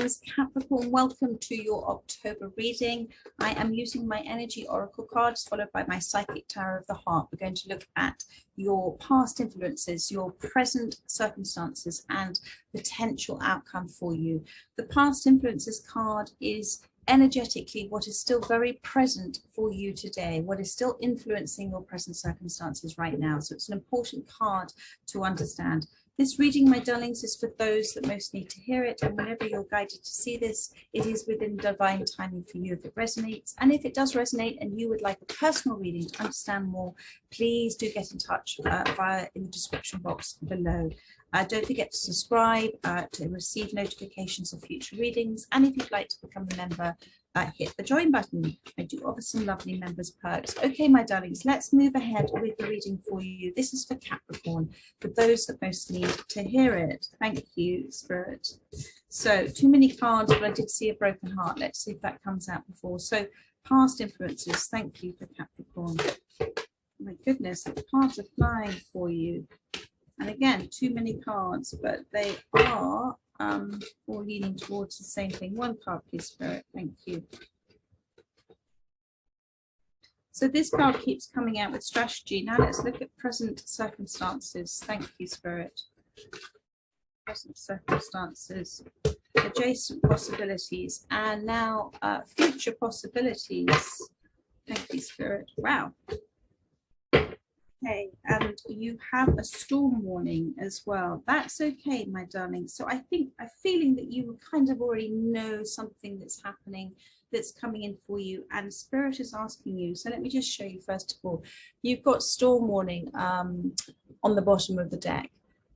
darlings, Capricorn, welcome to your October reading. I am using my energy oracle cards followed by my psychic tarot of the heart. We're going to look at your past influences, your present circumstances, and potential outcome for you. The past influences card is energetically what is still very present for you today, what is still influencing your present circumstances right now. So it's an important card to understand. This reading, my darlings, is for those that most need to hear it, and whenever you're guided to see this, it is within divine timing for you if it resonates. And if it does resonate and you would like a personal reading to understand more, please do get in touch via in the description box below. Don't forget to subscribe to receive notifications of future readings, and if you'd like to become a member, hit the join button. I do offer some lovely members perks. Okay, my darlings, let's move ahead with the reading for you. This is for Capricorn, for those that most need to hear it. Thank you, Spirit. So too many cards, but I did see a broken heart. Let's see if that comes out before. So past influences. Thank you for Capricorn. My goodness, the cards are flying for you. And again, too many cards, but they are all leaning towards the same thing. One card, please, Spirit. Thank you. So this card keeps coming out with strategy. Now let's look at present circumstances. Thank you, Spirit. Present circumstances, adjacent possibilities, and now future possibilities. Thank you, Spirit. Wow. Okay, and you have a storm warning as well. That's okay, my darling. So I'm feeling that you kind of already know something that's happening, that's coming in for you, and Spirit is asking you. So let me just show you first of all. You've got storm warning on the bottom of the deck,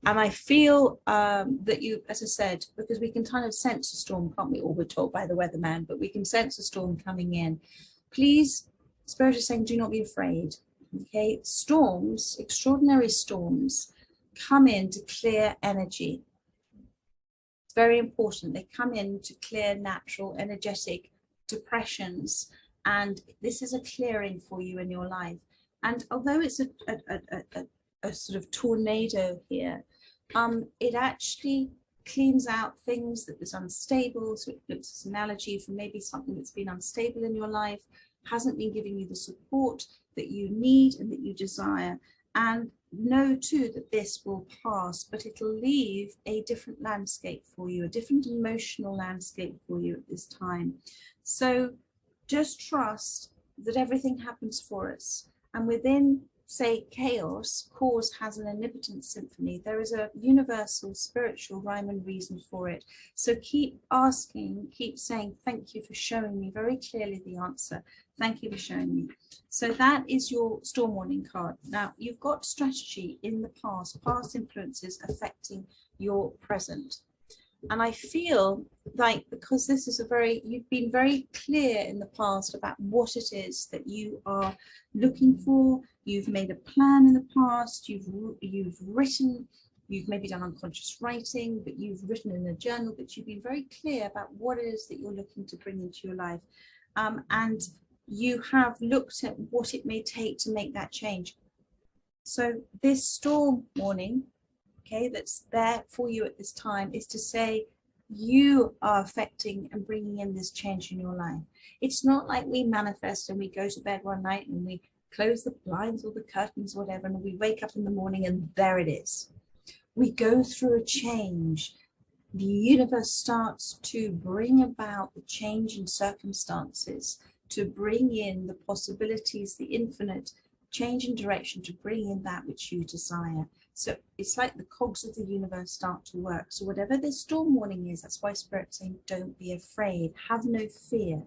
and I feel that you, as I said, because we can kind of sense a storm, can't we? Or we're told by the weatherman, but we can sense a storm coming in. Please, Spirit is saying, do not be afraid. Okay, storms, extraordinary storms, come in to clear energy. It's very important. They come in to clear natural, energetic depressions, and this is a clearing for you in your life. And although it's a sort of tornado here, it actually cleans out things that was unstable. So it looks as an analogy for maybe something that's been unstable in your life, hasn't been giving you the support that you need and that you desire. And know too that this will pass, but it'll leave a different landscape for you, a different emotional landscape for you at this time. So just trust that everything happens for us. And within, say, chaos, cause has an omnipotent symphony. There is a universal spiritual rhyme and reason for it. So keep asking, keep saying, thank you for showing me very clearly the answer. Thank you for showing me. So that is your storm warning card. Now, you've got strategy in the past influences affecting your present. And I feel like because this is you've been very clear in the past about what it is that you are looking for. You've made a plan in the past, you've written, you've maybe done unconscious writing, but you've written in a journal, but you've been very clear about what it is that you're looking to bring into your life. And you have looked at what it may take to make that change. So this storm warning, okay, that's there for you at this time, is to say you are affecting and bringing in this change in your life. It's not like we manifest and we go to bed one night and we close the blinds or the curtains or whatever, and we wake up in the morning and there it is. We go through a change. The universe starts to bring about the change in circumstances, to bring in the possibilities, the infinite change in direction, to bring in that which you desire. So it's like the cogs of the universe start to work. So whatever this storm warning is, that's why Spirit's saying, don't be afraid, have no fear,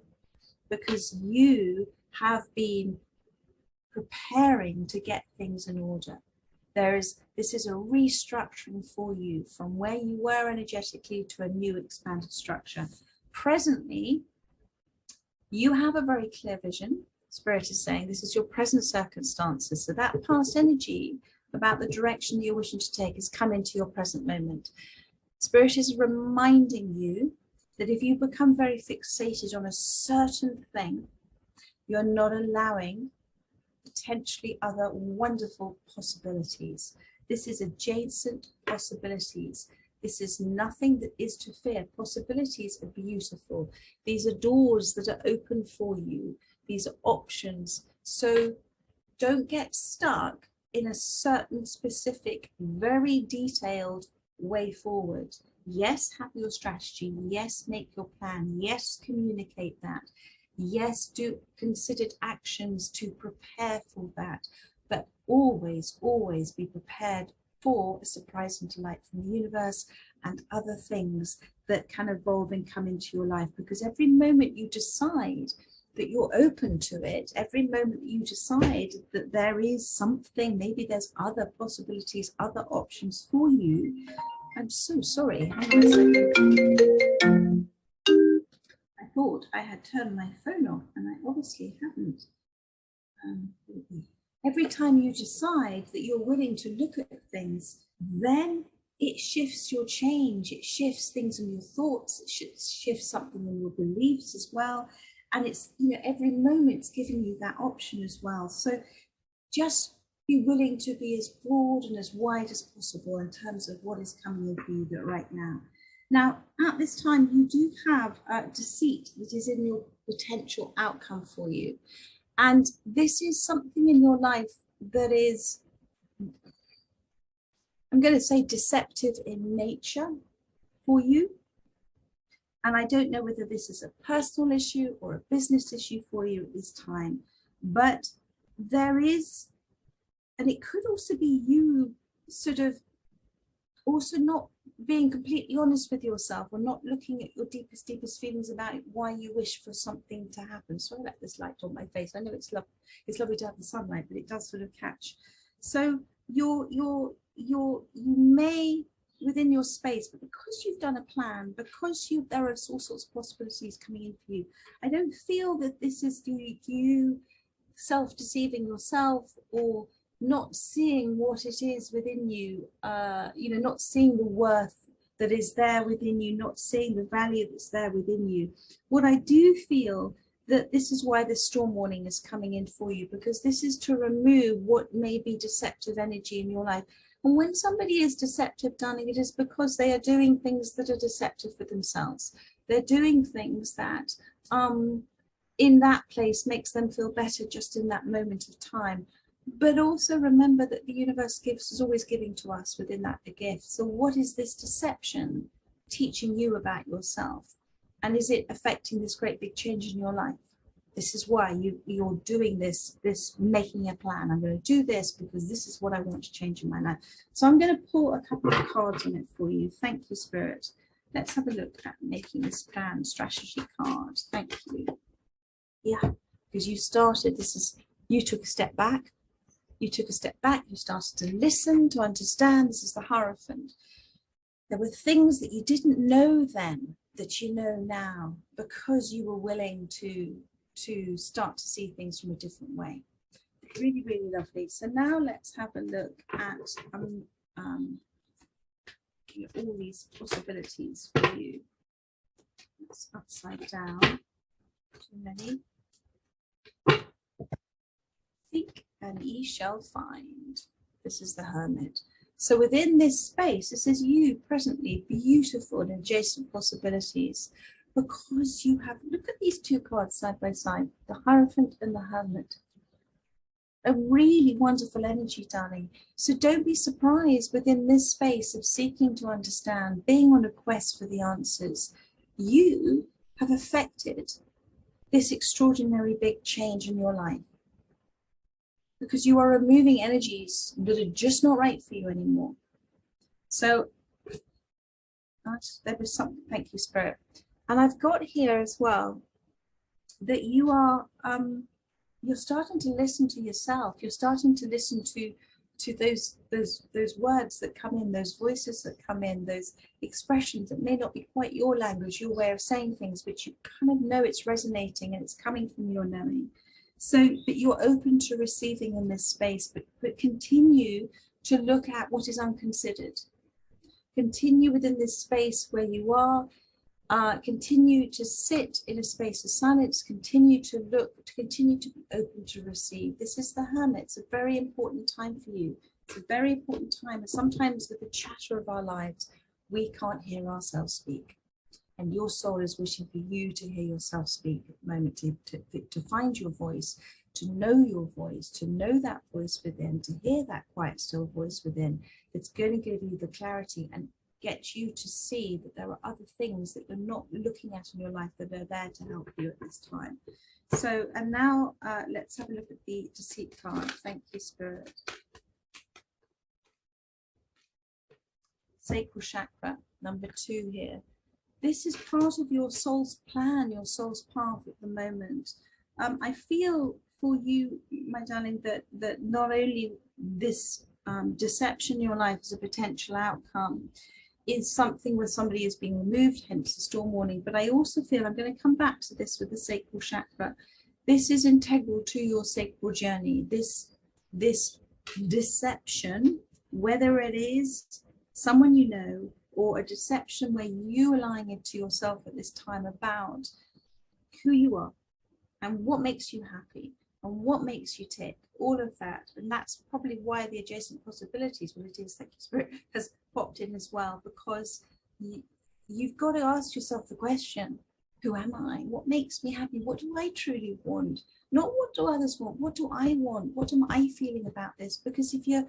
because you have been preparing to get things in order. This is a restructuring for you from where you were energetically to a new expanded structure. Presently, you have a very clear vision. Spirit is saying this is your present circumstances. So that past energy about the direction that you're wishing to take has come into your present moment. Spirit is reminding you that if you become very fixated on a certain thing, you're not allowing potentially other wonderful possibilities. This is adjacent possibilities. This is nothing that is to fear. Possibilities are beautiful. These are doors that are open for you. These are options. So don't get stuck in a certain specific, very detailed way forward. Yes, have your strategy. Yes, make your plan. Yes, communicate that. Yes, do considered actions to prepare for that. But always, always be prepared for a surprise and delight from the universe and other things that can evolve and come into your life. Because every moment you decide that you're open to it, every moment that you decide that there is something, maybe there's other possibilities, other options for you. I'm so sorry. Hang on a second. I thought I had turned my phone off and I obviously haven't. Every time you decide that you're willing to look at things, then it shifts your change. It shifts things in your thoughts. It shifts something in your beliefs as well. And it's, you know, every moment's giving you that option as well. So just be willing to be as broad and as wide as possible in terms of what is coming in for you right now. Now, at this time, you do have deceit that is in your potential outcome for you. And this is something in your life that is, I'm going to say, deceptive in nature for you. And I don't know whether this is a personal issue or a business issue for you at this time, but there is, and it could also be you sort of also not being completely honest with yourself or not looking at your deepest feelings about why you wish for something to happen. Sorry about this light on my face. I know it's lovely to have the sunlight, but it does sort of catch. So you may, within your space, but because you've done a plan, because there are all sorts of possibilities coming in for you, I don't feel that this is you self-deceiving yourself or not seeing what it is within you, not seeing the worth that is there within you, not seeing the value that's there within you. What I do feel that this is why the storm warning is coming in for you, because this is to remove what may be deceptive energy in your life. And when somebody is deceptive, darling, it is because they are doing things that are deceptive for themselves. They're doing things that in that place makes them feel better just in that moment of time. But also remember that the universe is always giving to us within that a gift. So what is this deception teaching you about yourself? And is it affecting this great big change in your life? This is why you're doing this making a plan. I'm going to do this because this is what I want to change in my life. So I'm going to pull a couple of cards on it for you. Thank you, Spirit. Let's have a look at making this plan strategy card. Thank you. Yeah, because you started, you took a step back. You took a step back, you started to listen, to understand. This is the Hierophant. There were things that you didn't know then that you know now because you were willing to start to see things from a different way. Really, really lovely. So now let's have a look at all these possibilities for you. It's upside down. Too many. Seek and ye shall find. This is the Hermit. So within this space, this is you presently, beautiful and adjacent possibilities, because you have, look at these two cards side by side, the Hierophant and the Hermit. A really wonderful energy, darling. So don't be surprised within this space of seeking to understand, being on a quest for the answers. You have affected this extraordinary big change in your life, because you are removing energies that are just not right for you anymore. So there was something, thank you, Spirit. And I've got here as well that you are, you're starting to listen to yourself. You're starting to listen to those words that come in, those voices that come in, those expressions that may not be quite your language, your way of saying things, but you kind of know it's resonating and it's coming from your knowing. So, but you're open to receiving in this space, but continue to look at what is unconsidered. Continue within this space where you are. Continue to sit in a space of silence. Continue to look. Continue to be open to receive. This is the Hermit. It's a very important time for you. It's a very important time. And sometimes with the chatter of our lives, we can't hear ourselves speak. And your soul is wishing for you to hear yourself speak at the moment, to find your voice, to know that voice within, to hear that quiet, still voice within. It's going to give you the clarity and get you to see that there are other things that you're not looking at in your life that are there to help you at this time. So, and now let's have a look at the deceit card. Thank you, Spirit. Sacral chakra, number 2 here. This is part of your soul's plan, your soul's path at the moment. I feel for you, my darling, that not only this deception in your life as a potential outcome is something where somebody is being removed, hence the storm warning, but I also feel, I'm going to come back to this with the sacral chakra, this is integral to your sacral journey. This deception, whether it is someone you know, or a deception where you are lying into yourself at this time about who you are and what makes you happy and what makes you tick, all of that. And that's probably why the adjacent possibilities, what it is, thank you, Spirit, has popped in as well, because you've got to ask yourself the question, who am I? What makes me happy? What do I truly want? Not what do others want? What do I want? What am I feeling about this? Because if you're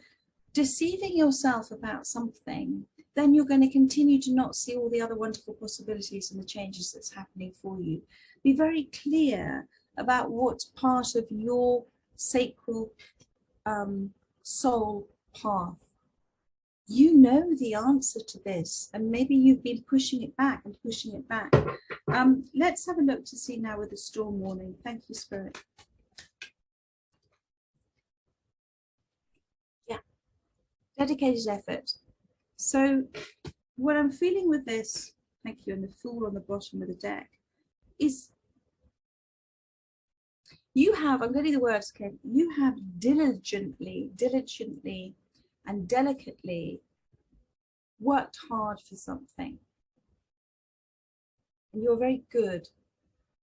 deceiving yourself about something, then you're going to continue to not see all the other wonderful possibilities and the changes that's happening for you. Be very clear about what's part of your sacral soul path. You know the answer to this, and maybe you've been pushing it back and pushing it back. Let's have a look to see now with the storm warning. Thank you, Spirit. Yeah, dedicated effort. So what I'm feeling with this, thank you, and the Fool on the bottom of the deck, is you have, I'm getting the words, okay, you have diligently and delicately worked hard for something. And you're very good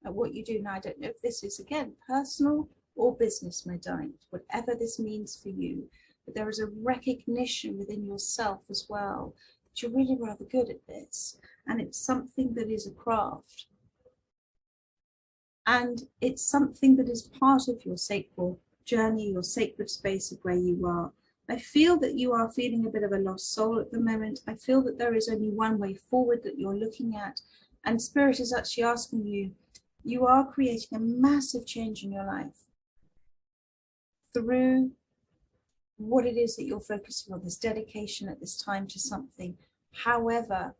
at what you do. Now, I don't know if this is, again, personal or business, my darling, whatever this means for you. But there is a recognition within yourself as well that you're really rather good at this. And it's something that is a craft. And it's something that is part of your sacral journey, your sacred space of where you are. I feel that you are feeling a bit of a lost soul at the moment. I feel that there is only one way forward that you're looking at. And Spirit is actually asking you, you are creating a massive change in your life through what it is that you're focusing on, this dedication at this time to something. However,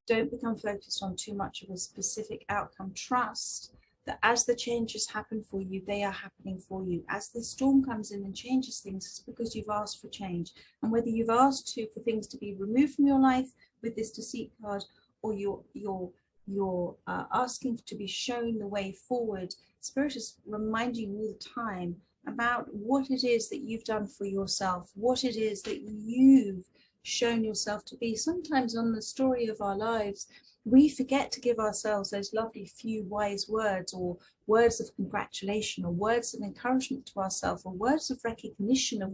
don't become focused on too much of a specific outcome. Trust that as the changes happen for you, they are happening for you. As the storm comes in and changes things, it's because you've asked for change. And whether you've asked for things to be removed from your life with this deceit card, or you're asking to be shown the way forward, Spirit is reminding you all the time about what it is that you've done for yourself, what it is that you've shown yourself to be. Sometimes on the story of our lives, we forget to give ourselves those lovely few wise words, or words of congratulation, or words of encouragement to ourselves, or words of recognition of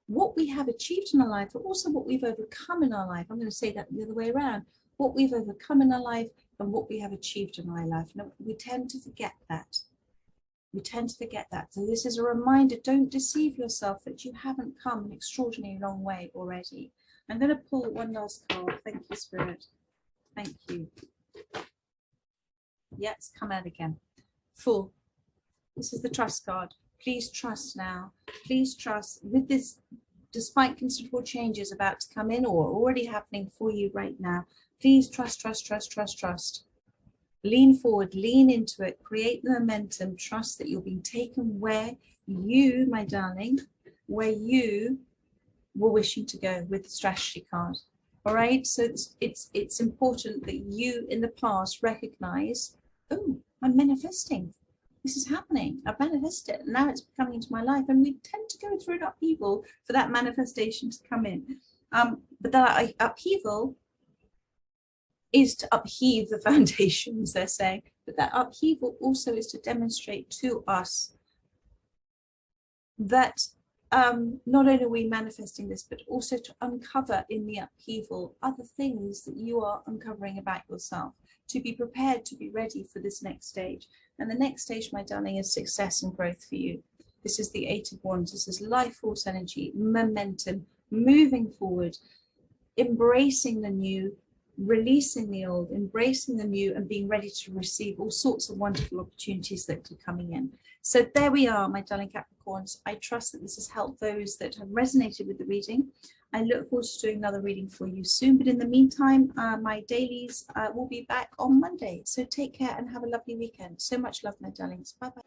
what we have achieved in our life, but also what we've overcome in our life. I'm going to say that the other way around. What we've overcome in our life and what we have achieved in our life. Now, we tend to forget that. We tend to forget that. So this is a reminder, don't deceive yourself that you haven't come an extraordinarily long way already. I'm going to pull one last card. Thank you, Spirit. Thank you. Yeah, it's come out again. Fool. This is the trust card. Please trust now. Please trust. With this, despite considerable changes about to come in or already happening for you right now, please trust, trust, trust, trust, trust. Lean forward, lean into it, create the momentum, trust that you're being taken where you, my darling, where you were wishing to go with the strategy card. All right, so it's important that you in the past recognize, oh, I'm manifesting. This is happening. I've manifested it. Now it's coming into my life. And we tend to go through an upheaval for that manifestation to come in. But that upheaval is to upheave the foundations, they're saying. But that upheaval also is to demonstrate to us that not only are we manifesting this, but also to uncover in the upheaval other things that you are uncovering about yourself, to be prepared, to be ready for this next stage. And the next stage, my darling, is success and growth for you. This is the Eight of Wands. This is life force energy, momentum, moving forward, embracing the new, releasing the old, embracing the new, and being ready to receive all sorts of wonderful opportunities that are coming in. So there we are, my darling Capricorns. I trust that this has helped those that have resonated with the reading. I look forward to doing another reading for you soon. But in the meantime, my dailies will be back on Monday. So take care and have a lovely weekend. So much love, my darlings. Bye-bye.